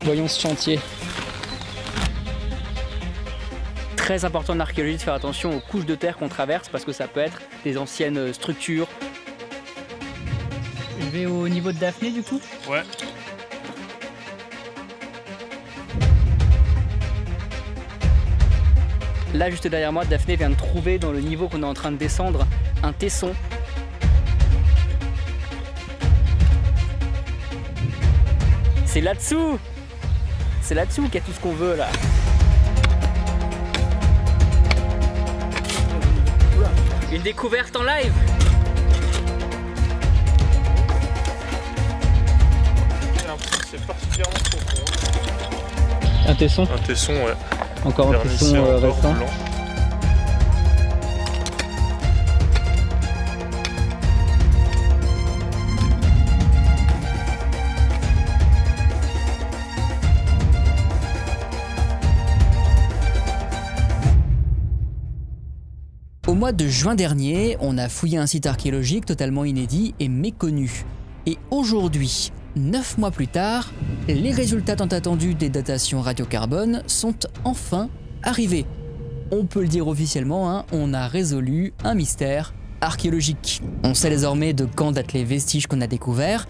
Voyons ce chantier. Très important en archéologie de faire attention aux couches de terre qu'on traverse parce que ça peut être des anciennes structures. Je vais au niveau de Daphné du coup. Ouais. Là juste derrière moi, Daphné vient de trouver dans le niveau qu'on est en train de descendre un tesson. C'est là-dessous! C'est là-dessous qu'il y a tout ce qu'on veut là. Une découverte en live! C'est particulièrement profond. Un tesson? Un tesson, ouais. Encore un tesson restant. Blanc. Au mois de juin dernier, on a fouillé un site archéologique totalement inédit et méconnu. Et aujourd'hui, 9 mois plus tard, les résultats tant attendus des datations radiocarbone sont enfin arrivés. On peut le dire officiellement, hein, on a résolu un mystère archéologique. On sait désormais de quand datent les vestiges qu'on a découverts,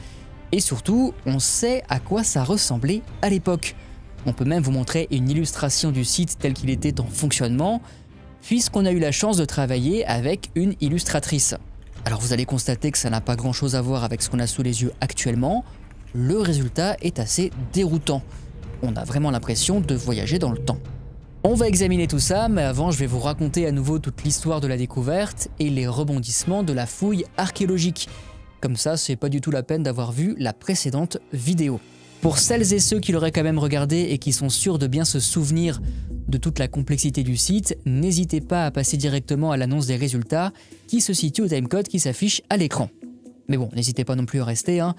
et surtout, on sait à quoi ça ressemblait à l'époque. On peut même vous montrer une illustration du site tel qu'il était en fonctionnement, puisqu'on a eu la chance de travailler avec une illustratrice. Alors vous allez constater que ça n'a pas grand chose à voir avec ce qu'on a sous les yeux actuellement. Le résultat est assez déroutant. On a vraiment l'impression de voyager dans le temps. On va examiner tout ça, mais avant je vais vous raconter à nouveau toute l'histoire de la découverte et les rebondissements de la fouille archéologique. Comme ça, c'est pas du tout la peine d'avoir vu la précédente vidéo. Pour celles et ceux qui l'auraient quand même regardé et qui sont sûrs de bien se souvenir de toute la complexité du site, n'hésitez pas à passer directement à l'annonce des résultats qui se situe au timecode qui s'affiche à l'écran. Mais bon, n'hésitez pas non plus à rester, hein.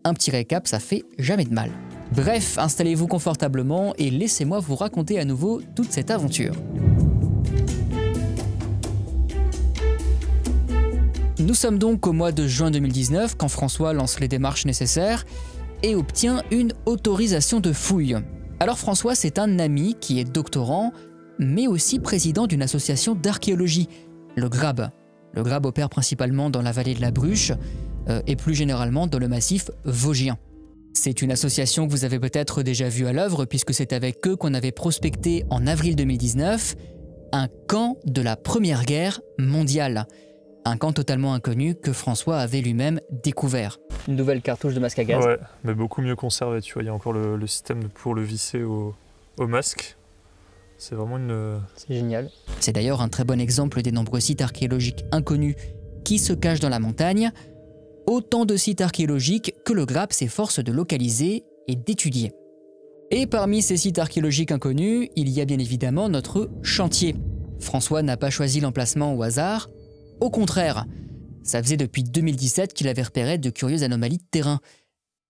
Un petit récap, ça fait jamais de mal. Bref, installez-vous confortablement et laissez-moi vous raconter à nouveau toute cette aventure. Nous sommes donc au mois de juin 2019 quand François lance les démarches nécessaires et obtient une autorisation de fouille. Alors François, c'est un ami qui est doctorant, mais aussi président d'une association d'archéologie, le GRAB. Le GRAB opère principalement dans la vallée de la Bruche et plus généralement dans le massif vosgien. C'est une association que vous avez peut-être déjà vue à l'œuvre puisque c'est avec eux qu'on avait prospecté en avril 2019 un camp de la Première Guerre mondiale. Un camp totalement inconnu que François avait lui-même découvert. Une nouvelle cartouche de masque à gaz. Ouais, mais beaucoup mieux conservé, tu vois. Il y a encore le système pour le visser au masque. C'est vraiment une... C'est génial. C'est d'ailleurs un très bon exemple des nombreux sites archéologiques inconnus qui se cachent dans la montagne. Autant de sites archéologiques que le GRAB s'efforce de localiser et d'étudier. Et parmi ces sites archéologiques inconnus, il y a bien évidemment notre chantier. François n'a pas choisi l'emplacement au hasard. Au contraire, ça faisait depuis 2017 qu'il avait repéré de curieuses anomalies de terrain.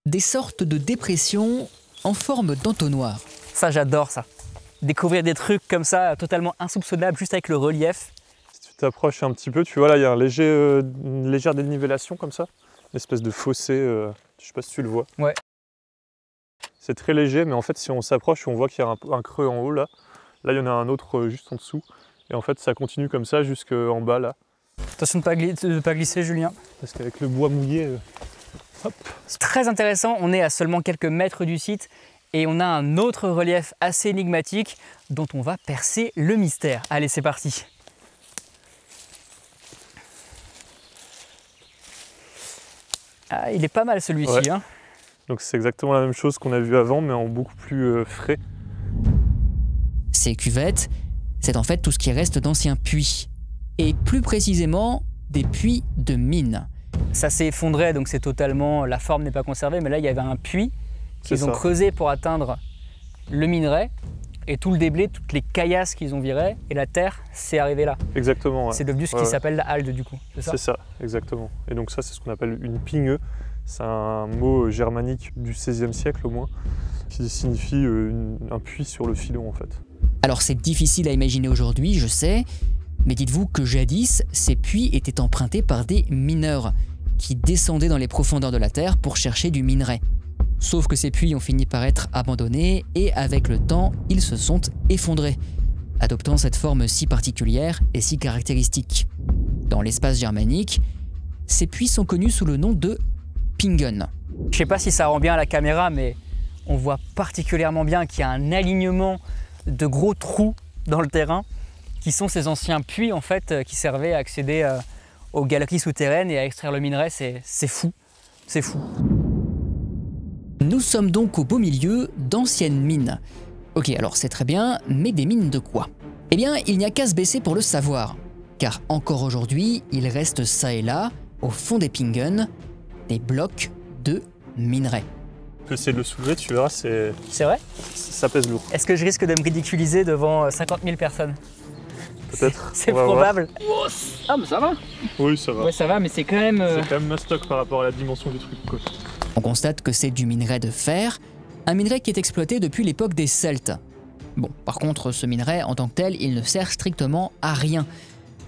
Des sortes de dépressions en forme d'entonnoir. Ça, j'adore ça. Découvrir des trucs comme ça, totalement insoupçonnables, juste avec le relief. Si tu t'approches un petit peu, tu vois là, il y a une légère dénivellation comme ça. Une espèce de fossé, je sais pas si tu le vois. Ouais. C'est très léger, mais en fait, si on s'approche, on voit qu'il y a un creux en haut là. Là, il y en a un autre juste en dessous. Et en fait, ça continue comme ça jusqu'en bas là. Attention de ne pas glisser, Julien. Parce qu'avec le bois mouillé, hop. C'est très intéressant, on est à seulement quelques mètres du site et on a un autre relief assez énigmatique dont on va percer le mystère. Allez, c'est parti. Ah, il est pas mal celui-ci. Ouais. Hein. Donc c'est exactement la même chose qu'on a vu avant, mais en beaucoup plus frais. Ces cuvettes, c'est en fait tout ce qui reste d'anciens puits. Et plus précisément, des puits de mine. Ça s'est effondré, donc c'est totalement... La forme n'est pas conservée, mais là, il y avait un puits qu'ils ont creusé pour atteindre le minerai. Et tout le déblai, toutes les caillasses qu'ils ont virées, et la terre, c'est arrivé là. Exactement. Ouais. C'est devenu ce qui s'appelle la halde, du coup, c'est ça? C'est ça, exactement. Et donc ça, c'est ce qu'on appelle une pigneux. C'est un mot germanique du XVIe siècle au moins, qui signifie un puits sur le filon, en fait. Alors c'est difficile à imaginer aujourd'hui, je sais, mais dites-vous que jadis, ces puits étaient empruntés par des mineurs qui descendaient dans les profondeurs de la terre pour chercher du minerai. Sauf que ces puits ont fini par être abandonnés et avec le temps, ils se sont effondrés, adoptant cette forme si particulière et si caractéristique. Dans l'espace germanique, ces puits sont connus sous le nom de Pingen. Je sais pas si ça rend bien à la caméra, mais on voit particulièrement bien qu'il y a un alignement de gros trous dans le terrain, qui sont ces anciens puits en fait, qui servaient à accéder aux galeries souterraines et à extraire le minerai. C'est fou, c'est fou. Nous sommes donc au beau milieu d'anciennes mines. Ok, alors c'est très bien, mais des mines de quoi? Eh bien, il n'y a qu'à se baisser pour le savoir. Car encore aujourd'hui, il reste ça et là, au fond des Pingen, des blocs de minerai. Tu peux essayer de le soulever, tu verras, C'est vrai? ça pèse lourd. Est-ce que je risque de me ridiculiser devant 50 000 personnes? Peut-être. C'est probable. Ah mais ça va. Oui, ça va. Ouais, ça va, mais c'est quand même... C'est quand même mastoc par rapport à la dimension du truc, quoi. On constate que c'est du minerai de fer, un minerai qui est exploité depuis l'époque des Celtes. Bon, par contre, ce minerai, en tant que tel, il ne sert strictement à rien.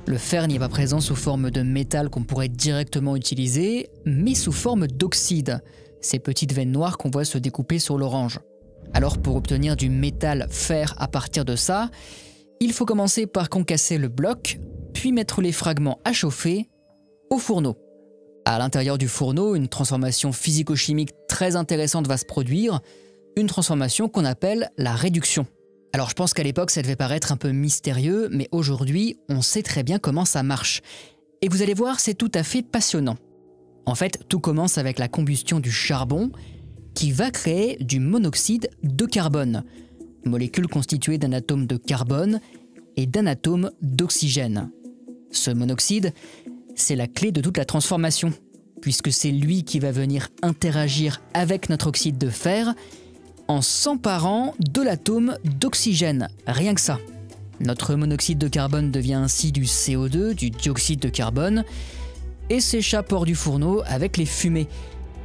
Le fer n'y est pas présent sous forme de métal qu'on pourrait directement utiliser, mais sous forme d'oxyde, ces petites veines noires qu'on voit se découper sur l'orange. Alors pour obtenir du métal fer à partir de ça, il faut commencer par concasser le bloc, puis mettre les fragments à chauffer au fourneau. À l'intérieur du fourneau, une transformation physico-chimique très intéressante va se produire, une transformation qu'on appelle la réduction. Alors je pense qu'à l'époque ça devait paraître un peu mystérieux, mais aujourd'hui on sait très bien comment ça marche. Et vous allez voir, c'est tout à fait passionnant. En fait, tout commence avec la combustion du charbon qui va créer du monoxyde de carbone, molécule constituée d'un atome de carbone et d'un atome d'oxygène. Ce monoxyde, c'est la clé de toute la transformation, puisque c'est lui qui va venir interagir avec notre oxyde de fer en s'emparant de l'atome d'oxygène, rien que ça. Notre monoxyde de carbone devient ainsi du CO2, du dioxyde de carbone, et s'échappe hors du fourneau avec les fumées,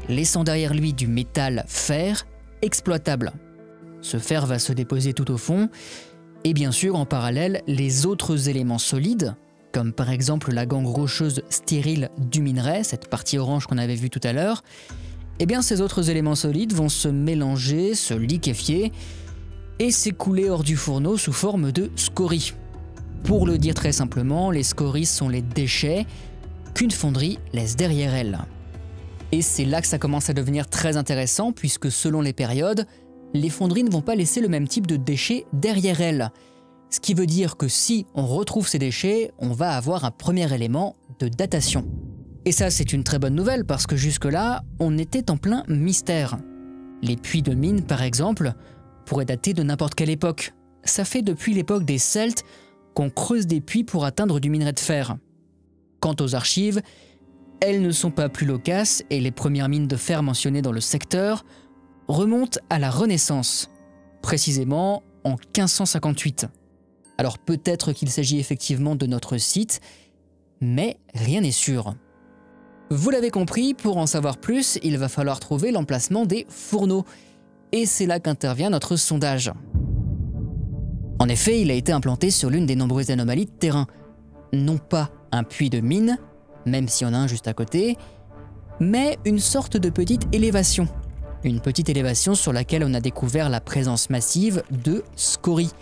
laissant derrière lui du métal fer exploitable. Ce fer va se déposer tout au fond, et bien sûr en parallèle les autres éléments solides, comme par exemple la gangue rocheuse stérile du minerai, cette partie orange qu'on avait vue tout à l'heure, eh bien ces autres éléments solides vont se mélanger, se liquéfier et s'écouler hors du fourneau sous forme de scories. Pour le dire très simplement, les scories sont les déchets qu'une fonderie laisse derrière elle. Et c'est là que ça commence à devenir très intéressant, puisque selon les périodes, les fonderies ne vont pas laisser le même type de déchets derrière elles. Ce qui veut dire que si on retrouve ces déchets, on va avoir un premier élément de datation. Et ça, c'est une très bonne nouvelle, parce que jusque-là, on était en plein mystère. Les puits de mine, par exemple, pourraient dater de n'importe quelle époque. Ça fait depuis l'époque des Celtes qu'on creuse des puits pour atteindre du minerai de fer. Quant aux archives, elles ne sont pas plus loquaces et les premières mines de fer mentionnées dans le secteur remontent à la Renaissance, précisément en 1558. Alors peut-être qu'il s'agit effectivement de notre site, mais rien n'est sûr. Vous l'avez compris, pour en savoir plus, il va falloir trouver l'emplacement des fourneaux. Et c'est là qu'intervient notre sondage. En effet, il a été implanté sur l'une des nombreuses anomalies de terrain. Non pas un puits de mine, même s'il y en a un juste à côté, mais une sorte de petite élévation. Une petite élévation sur laquelle on a découvert la présence massive de scories,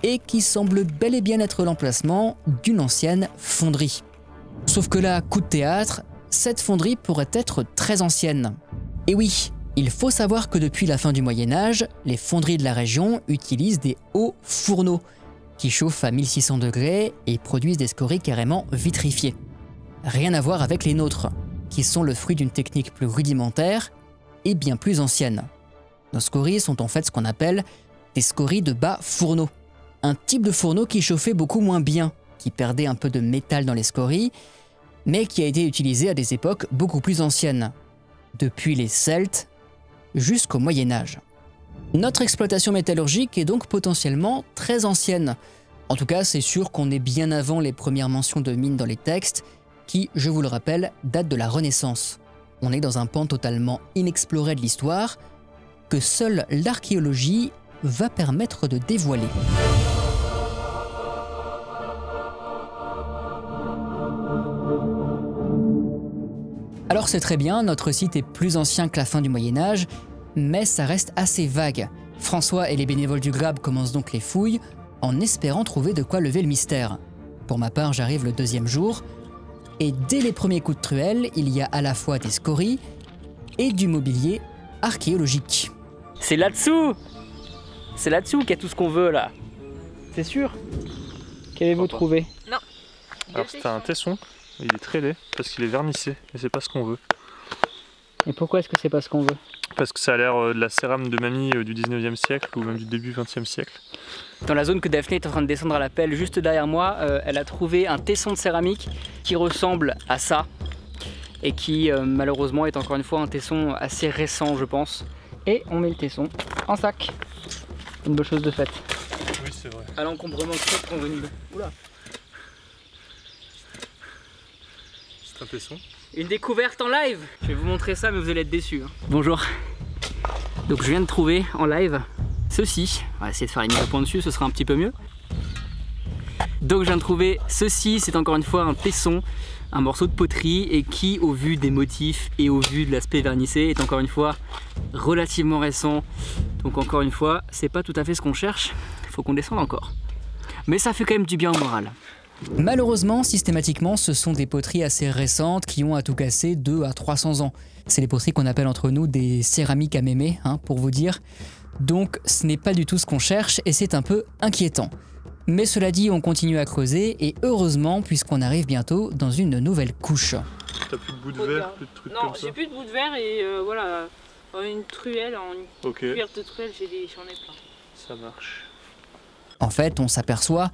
et qui semble bel et bien être l'emplacement d'une ancienne fonderie. Sauf que là, coup de théâtre, cette fonderie pourrait être très ancienne. Et oui, il faut savoir que depuis la fin du Moyen-Âge, les fonderies de la région utilisent des hauts fourneaux, qui chauffent à 1600 degrés et produisent des scories carrément vitrifiées. Rien à voir avec les nôtres, qui sont le fruit d'une technique plus rudimentaire et bien plus ancienne. Nos scories sont en fait ce qu'on appelle des scories de bas fourneau. Un type de fourneau qui chauffait beaucoup moins bien, qui perdait un peu de métal dans les scories, mais qui a été utilisé à des époques beaucoup plus anciennes, depuis les Celtes jusqu'au Moyen-Âge. Notre exploitation métallurgique est donc potentiellement très ancienne. En tout cas, c'est sûr qu'on est bien avant les premières mentions de mines dans les textes, qui, je vous le rappelle, datent de la Renaissance. On est dans un pan totalement inexploré de l'histoire, que seule l'archéologie va permettre de dévoiler. Alors c'est très bien, notre site est plus ancien que la fin du Moyen-Âge, mais ça reste assez vague. François et les bénévoles du GRAB commencent donc les fouilles en espérant trouver de quoi lever le mystère. Pour ma part, j'arrive le 2e jour, et dès les premiers coups de truelle, il y a à la fois des scories et du mobilier archéologique. C'est là-dessous! C'est là-dessous qu'il y a tout ce qu'on veut là. C'est sûr? Qu'avez-vous trouvé? Non. Alors c'était un tesson, il est très laid parce qu'il est vernissé, mais c'est pas ce qu'on veut. Et pourquoi est-ce que c'est pas ce qu'on veut? Parce que ça a l'air de la cérame de mamie du 19e siècle ou même du début 20e siècle. Dans la zone que Daphné est en train de descendre à la pelle, juste derrière moi, elle a trouvé un tesson de céramique qui ressemble à ça et qui malheureusement est encore une fois un tesson assez récent, je pense. Et on met le tesson en sac. Une bonne chose de faite. Oui, c'est vrai. À l'encombrement très convenu. Oula. C'est un tesson. Une découverte en live. Je vais vous montrer ça, mais vous allez être déçus. Bonjour. Donc je viens de trouver en live ceci. On va essayer de faire une mise au point dessus, ce sera un petit peu mieux. Donc je viens de trouver ceci, c'est encore une fois un tesson, un morceau de poterie et qui, au vu des motifs et au vu de l'aspect vernissé, est encore une fois relativement récent. Donc encore une fois, c'est pas tout à fait ce qu'on cherche, il faut qu'on descende encore. Mais ça fait quand même du bien au moral. Malheureusement, systématiquement, ce sont des poteries assez récentes qui ont à tout casser 200 à 300 ans. C'est les poteries qu'on appelle entre nous des céramiques à mémé, pour vous dire. Donc ce n'est pas du tout ce qu'on cherche et c'est un peu inquiétant. Mais cela dit, on continue à creuser et heureusement puisqu'on arrive bientôt dans une nouvelle couche. T'as plus de bouts de verre, plus de trucs Non, comme ça? j'ai plus de bouts de verre et voilà, une truelle, Ok, cuillère de truelle, j'en ai plein. ça marche. En fait, on s'aperçoit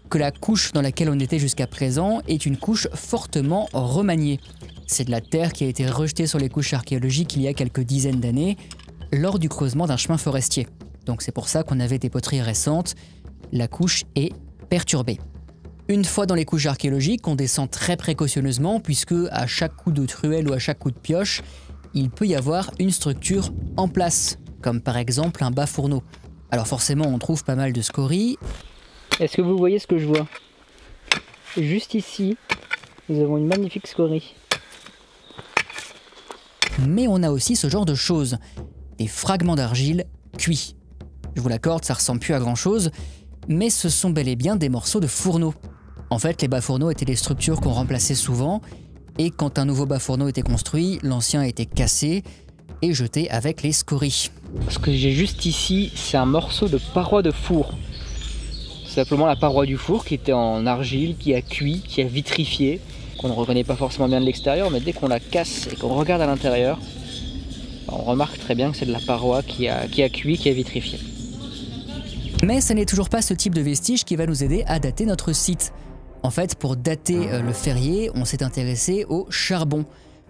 que la couche dans laquelle on était jusqu'à présent est une couche fortement remaniée. C'est de la terre qui a été rejetée sur les couches archéologiques il y a quelques dizaines d'années lors du creusement d'un chemin forestier. Donc c'est pour ça qu'on avait des poteries récentes. La couche est perturbée. Une fois dans les couches archéologiques, on descend très précautionneusement puisque à chaque coup de truelle ou à chaque coup de pioche, il peut y avoir une structure en place, comme par exemple un bas fourneau. Alors forcément, on trouve pas mal de scories. Est-ce que vous voyez ce que je vois? Juste ici, nous avons une magnifique scorie. Mais on a aussi ce genre de choses, des fragments d'argile cuits. Je vous l'accorde, ça ressemble plus à grand chose, mais ce sont bel et bien des morceaux de fourneau. En fait, les bas-fourneaux étaient des structures qu'on remplaçait souvent, et quand un nouveau bas-fourneau était construit, l'ancien était cassé et jeté avec les scories. Ce que j'ai juste ici, c'est un morceau de paroi de four. C'est simplement la paroi du four qui était en argile, qui a cuit, qui a vitrifié, qu'on ne reconnaît pas forcément bien de l'extérieur, mais dès qu'on la casse et qu'on regarde à l'intérieur, on remarque très bien que c'est de la paroi qui a cuit, qui a vitrifié. Mais ce n'est toujours pas ce type de vestige qui va nous aider à dater notre site. En fait, pour dater le Ferrier, on s'est intéressé au charbon,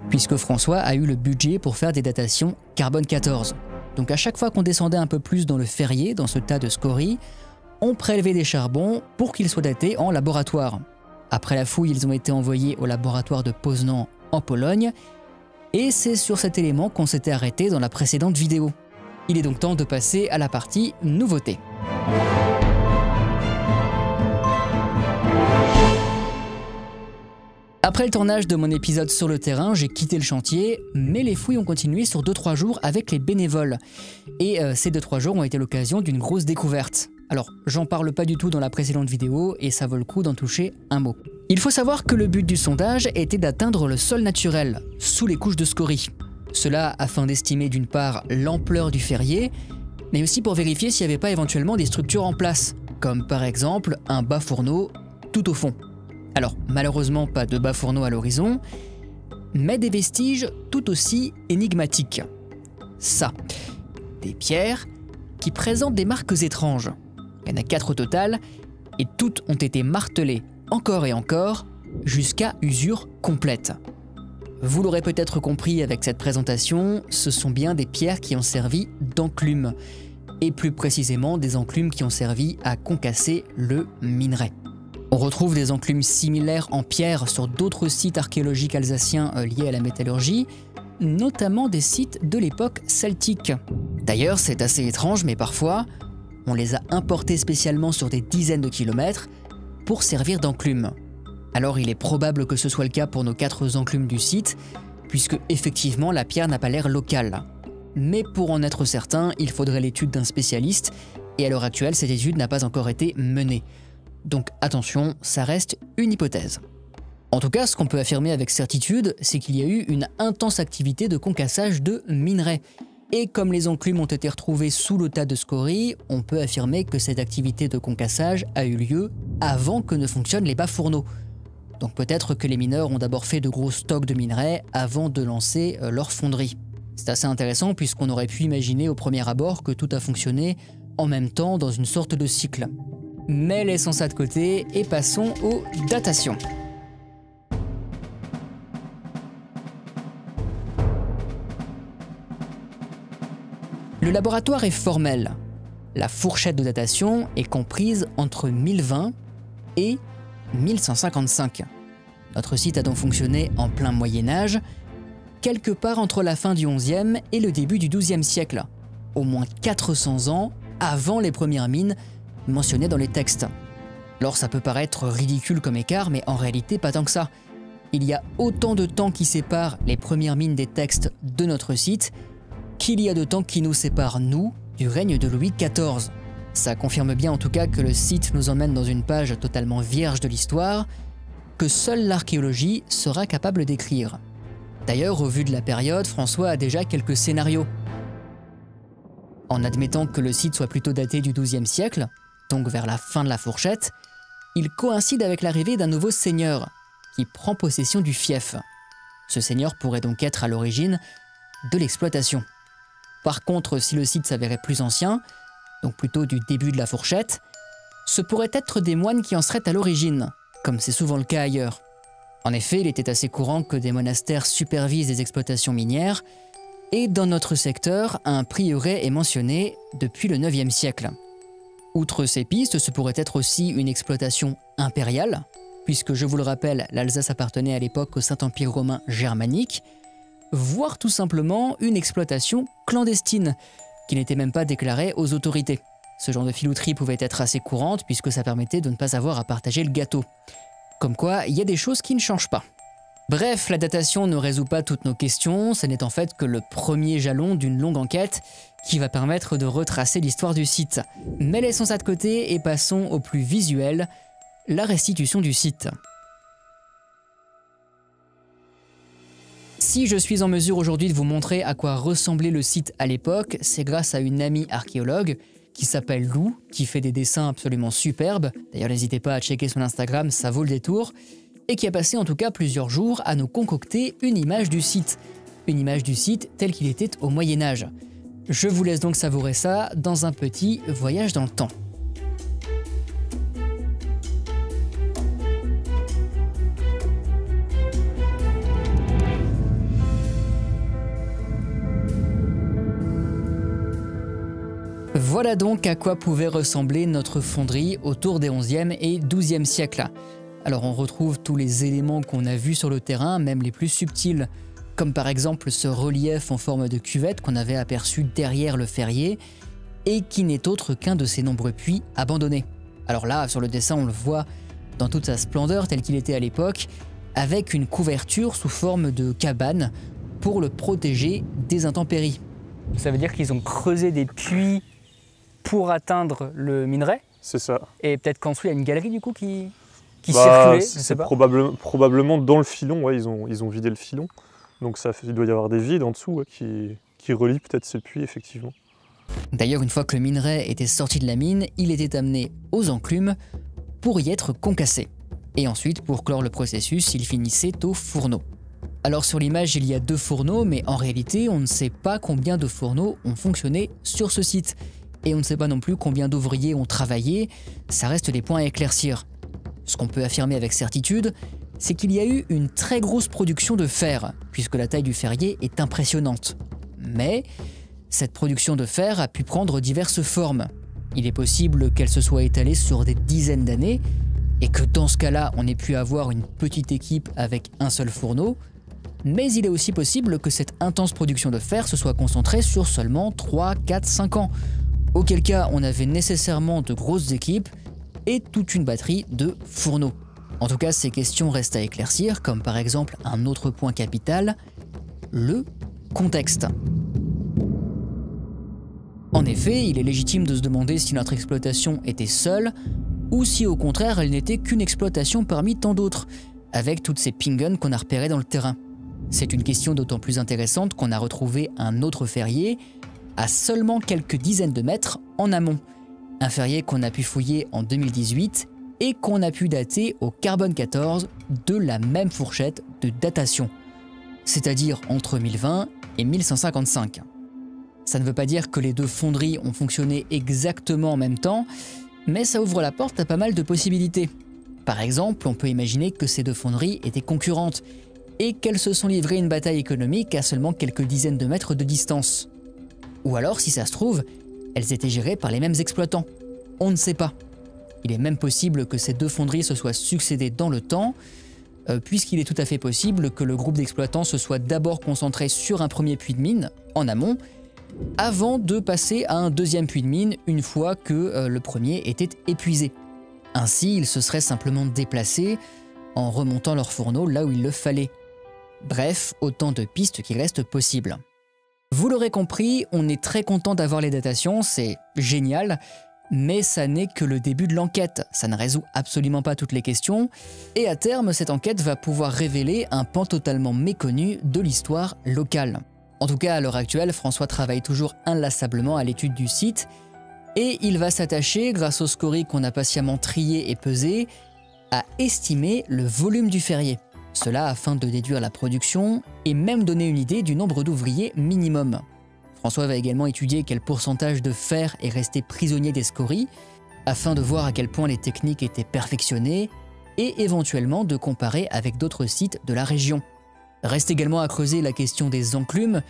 puisque François a eu le budget pour faire des datations carbone 14. Donc à chaque fois qu'on descendait un peu plus dans le Ferrier, dans ce tas de scories, on prélevait des charbons pour qu'ils soient datés en laboratoire. Après la fouille, ils ont été envoyés au laboratoire de Poznan en Pologne, et c'est sur cet élément qu'on s'était arrêté dans la précédente vidéo. Il est donc temps de passer à la partie nouveauté. Après le tournage de mon épisode sur le terrain, j'ai quitté le chantier, mais les fouilles ont continué sur 2-3 jours avec les bénévoles. Et ces 2-3 jours ont été l'occasion d'une grosse découverte. Alors, j'en parle pas du tout dans la précédente vidéo et ça vaut le coup d'en toucher un mot. Il faut savoir que le but du sondage était d'atteindre le sol naturel, sous les couches de scories. Cela afin d'estimer d'une part l'ampleur du Ferrier, mais aussi pour vérifier s'il n'y avait pas éventuellement des structures en place, comme par exemple un bas fourneau tout au fond. Alors malheureusement pas de bas fourneau à l'horizon, mais des vestiges tout aussi énigmatiques. Ça, des pierres qui présentent des marques étranges. Il y en a 4 au total, et toutes ont été martelées encore et encore, jusqu'à usure complète. Vous l'aurez peut-être compris avec cette présentation, ce sont bien des pierres qui ont servi d'enclume, et plus précisément des enclumes qui ont servi à concasser le minerai. On retrouve des enclumes similaires en pierre sur d'autres sites archéologiques alsaciens liés à la métallurgie, notamment des sites de l'époque celtique. D'ailleurs, c'est assez étrange, mais parfois, on les a importés spécialement sur des dizaines de kilomètres pour servir d'enclume. Alors il est probable que ce soit le cas pour nos 4 enclumes du site, puisque effectivement la pierre n'a pas l'air locale. Mais pour en être certain, il faudrait l'étude d'un spécialiste, et à l'heure actuelle, cette étude n'a pas encore été menée. Donc attention, ça reste une hypothèse. En tout cas, ce qu'on peut affirmer avec certitude, c'est qu'il y a eu une intense activité de concassage de minerais. Et comme les enclumes ont été retrouvées sous le tas de scories, on peut affirmer que cette activité de concassage a eu lieu avant que ne fonctionnent les bas fourneaux. Donc peut-être que les mineurs ont d'abord fait de gros stocks de minerais avant de lancer leur fonderie. C'est assez intéressant puisqu'on aurait pu imaginer au premier abord que tout a fonctionné en même temps dans une sorte de cycle. Mais laissons ça de côté et passons aux datations. Le laboratoire est formel. La fourchette de datation est comprise entre 1020 et 1155. Notre site a donc fonctionné en plein Moyen-Âge, quelque part entre la fin du XIe et le début du XIIe siècle, au moins 400 ans avant les premières mines mentionnées dans les textes. Alors ça peut paraître ridicule comme écart, mais en réalité pas tant que ça. Il y a autant de temps qui sépare les premières mines des textes de notre site qu'il y a de temps qui nous sépare, nous, du règne de Louis XIV. Ça confirme bien en tout cas que le site nous emmène dans une page totalement vierge de l'histoire, que seule l'archéologie sera capable d'écrire. D'ailleurs, au vu de la période, François a déjà quelques scénarios. En admettant que le site soit plutôt daté du XIIe siècle, donc vers la fin de la fourchette, il coïncide avec l'arrivée d'un nouveau seigneur, qui prend possession du fief. Ce seigneur pourrait donc être à l'origine de l'exploitation. Par contre, si le site s'avérait plus ancien, donc plutôt du début de la fourchette, ce pourrait être des moines qui en seraient à l'origine, comme c'est souvent le cas ailleurs. En effet, il était assez courant que des monastères supervisent des exploitations minières, et dans notre secteur, un prieuré est mentionné depuis le IXe siècle. Outre ces pistes, ce pourrait être aussi une exploitation impériale, puisque je vous le rappelle, l'Alsace appartenait à l'époque au Saint-Empire romain germanique, voire tout simplement une exploitation clandestine, qui n'était même pas déclarée aux autorités. Ce genre de filouterie pouvait être assez courante puisque ça permettait de ne pas avoir à partager le gâteau. Comme quoi, il y a des choses qui ne changent pas. Bref, la datation ne résout pas toutes nos questions, ce n'est en fait que le premier jalon d'une longue enquête qui va permettre de retracer l'histoire du site. Mais laissons ça de côté et passons au plus visuel, la restitution du site. Si je suis en mesure aujourd'hui de vous montrer à quoi ressemblait le site à l'époque, c'est grâce à une amie archéologue qui s'appelle Lou, qui fait des dessins absolument superbes. D'ailleurs, n'hésitez pas à checker son Instagram, ça vaut le détour. Et qui a passé en tout cas plusieurs jours à nous concocter une image du site. Une image du site tel qu'il était au Moyen-Âge. Je vous laisse donc savourer ça dans un petit voyage dans le temps. Voilà donc à quoi pouvait ressembler notre fonderie autour des 11e et 12e siècles. Alors on retrouve tous les éléments qu'on a vus sur le terrain, même les plus subtils, comme par exemple ce relief en forme de cuvette qu'on avait aperçu derrière le ferrier, et qui n'est autre qu'un de ces nombreux puits abandonnés. Alors là, sur le dessin, on le voit dans toute sa splendeur tel qu'il était à l'époque, avec une couverture sous forme de cabane pour le protéger des intempéries. Ça veut dire qu'ils ont creusé des puits pour atteindre le minerai. C'est ça. Et peut-être qu'en dessous, il y a une galerie du coup qui circulait. C'est probablement dans le filon, ouais, ils ont vidé le filon. Donc il doit y avoir des vides en dessous ouais, qui relient peut-être ces puits, effectivement. D'ailleurs, une fois que le minerai était sorti de la mine, il était amené aux enclumes pour y être concassé. Et ensuite, pour clore le processus, il finissait au fourneau. Alors sur l'image, il y a 2 fourneaux, mais en réalité, on ne sait pas combien de fourneaux ont fonctionné sur ce site. Et on ne sait pas non plus combien d'ouvriers ont travaillé, ça reste des points à éclaircir. Ce qu'on peut affirmer avec certitude, c'est qu'il y a eu une très grosse production de fer, puisque la taille du ferrier est impressionnante. Mais cette production de fer a pu prendre diverses formes. Il est possible qu'elle se soit étalée sur des dizaines d'années, et que dans ce cas-là, on ait pu avoir une petite équipe avec un seul fourneau, mais il est aussi possible que cette intense production de fer se soit concentrée sur seulement 3, 4, 5 ans, auquel cas on avait nécessairement de grosses équipes et toute une batterie de fourneaux. En tout cas, ces questions restent à éclaircir, comme par exemple un autre point capital, le contexte. effet, il est légitime de se demander si notre exploitation était seule, ou si au contraire elle n'était qu'une exploitation parmi tant d'autres, avec toutes ces ping-guns qu'on a repérées dans le terrain. C'est une question d'autant plus intéressante qu'on a retrouvé un autre ferrier à seulement quelques dizaines de mètres en amont. Un ferrier qu'on a pu fouiller en 2018 et qu'on a pu dater au carbone 14 de la même fourchette de datation, c'est-à-dire entre 1020 et 1555. Ça ne veut pas dire que les deux fonderies ont fonctionné exactement en même temps, mais ça ouvre la porte à pas mal de possibilités. Par exemple, on peut imaginer que ces deux fonderies étaient concurrentes et qu'elles se sont livrées une bataille économique à seulement quelques dizaines de mètres de distance. Ou alors, si ça se trouve, elles étaient gérées par les mêmes exploitants. On ne sait pas. Il est même possible que ces deux fonderies se soient succédées dans le temps, puisqu'il est tout à fait possible que le groupe d'exploitants se soit d'abord concentré sur un premier puits de mine, en amont, avant de passer à un deuxième puits de mine une fois que le premier était épuisé. Ainsi, ils se seraient simplement déplacés en remontant leur fourneau là où il le fallait. Bref, autant de pistes qui restent possibles. Vous l'aurez compris, on est très content d'avoir les datations, c'est génial, mais ça n'est que le début de l'enquête, ça ne résout absolument pas toutes les questions, et à terme, cette enquête va pouvoir révéler un pan totalement méconnu de l'histoire locale. En tout cas, à l'heure actuelle, François travaille toujours inlassablement à l'étude du site, et il va s'attacher, grâce aux scories qu'on a patiemment triées et pesées, à estimer le volume du ferrier. Cela afin de déduire la production et même donner une idée du nombre d'ouvriers minimum. François va également étudier quel pourcentage de fer est resté prisonnier des scories, afin de voir à quel point les techniques étaient perfectionnées et éventuellement de comparer avec d'autres sites de la région. Reste également à creuser la question des enclumes,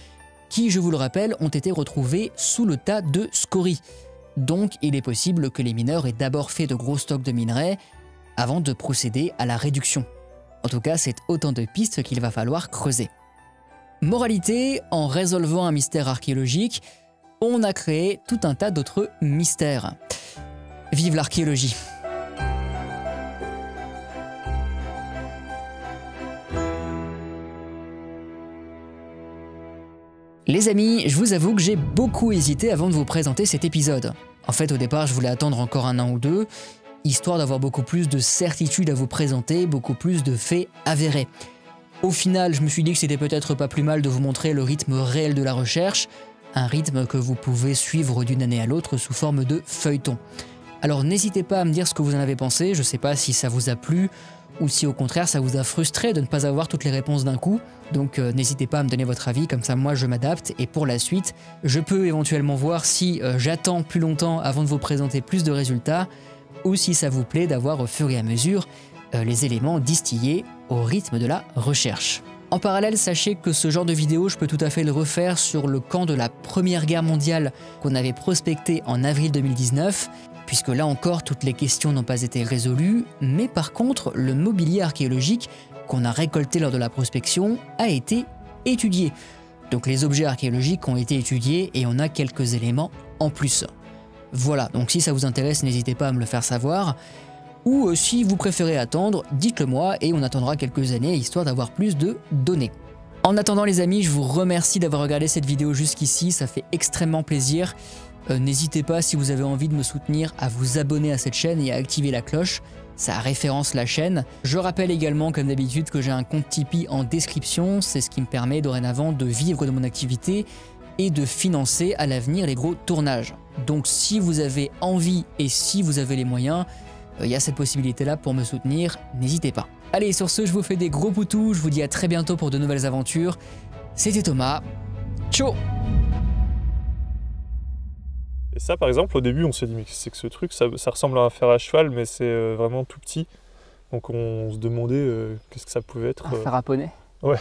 qui, je vous le rappelle, ont été retrouvés sous le tas de scories. Donc il est possible que les mineurs aient d'abord fait de gros stocks de minerais avant de procéder à la réduction. En tout cas, c'est autant de pistes qu'il va falloir creuser. Moralité, en résolvant un mystère archéologique, on a créé tout un tas d'autres mystères. Vive l'archéologie! Les amis, je vous avoue que j'ai beaucoup hésité avant de vous présenter cet épisode. En fait, au départ, je voulais attendre encore un an ou deux, histoire d'avoir beaucoup plus de certitudes à vous présenter, beaucoup plus de faits avérés. Au final, je me suis dit que c'était peut-être pas plus mal de vous montrer le rythme réel de la recherche, un rythme que vous pouvez suivre d'une année à l'autre sous forme de feuilleton. Alors n'hésitez pas à me dire ce que vous en avez pensé, je sais pas si ça vous a plu, ou si au contraire ça vous a frustré de ne pas avoir toutes les réponses d'un coup, donc n'hésitez pas à me donner votre avis, comme ça moi je m'adapte, et pour la suite, je peux éventuellement voir si j'attends plus longtemps avant de vous présenter plus de résultats, ou si ça vous plaît d'avoir au fur et à mesure les éléments distillés au rythme de la recherche. En parallèle, sachez que ce genre de vidéo, je peux tout à fait le refaire sur le camp de la Première Guerre mondiale qu'on avait prospecté en avril 2019, puisque là encore, toutes les questions n'ont pas été résolues, mais par contre, le mobilier archéologique qu'on a récolté lors de la prospection a été étudié. Donc les objets archéologiques ont été étudiés et on a quelques éléments en plus. Voilà, donc si ça vous intéresse, n'hésitez pas à me le faire savoir. Ou si vous préférez attendre, dites-le moi et on attendra quelques années histoire d'avoir plus de données. En attendant les amis, je vous remercie d'avoir regardé cette vidéo jusqu'ici, ça fait extrêmement plaisir. N'hésitez pas, si vous avez envie de me soutenir, à vous abonner à cette chaîne et à activer la cloche, ça référence la chaîne. Je rappelle également, comme d'habitude, que j'ai un compte Tipeee en description, c'est ce qui me permet dorénavant de vivre de mon activité et de financer à l'avenir les gros tournages. Donc si vous avez envie et si vous avez les moyens, il y a cette possibilité-là pour me soutenir, n'hésitez pas. Allez, sur ce, je vous fais des gros poutous, je vous dis à très bientôt pour de nouvelles aventures. C'était Thomas, ciao! Et ça, par exemple, au début, on s'est dit, mais c'est que ce truc, ça ressemble à un fer à cheval, mais c'est vraiment tout petit. Donc on se demandait qu'est-ce que ça pouvait être. Un fer à poney. Ouais,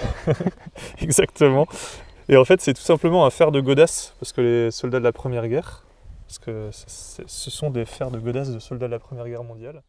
exactement. Et en fait, c'est tout simplement un fer de godasse, parce que les soldats de la Première Guerre, parce que ce sont des fers de godasse de soldats de la Première Guerre mondiale.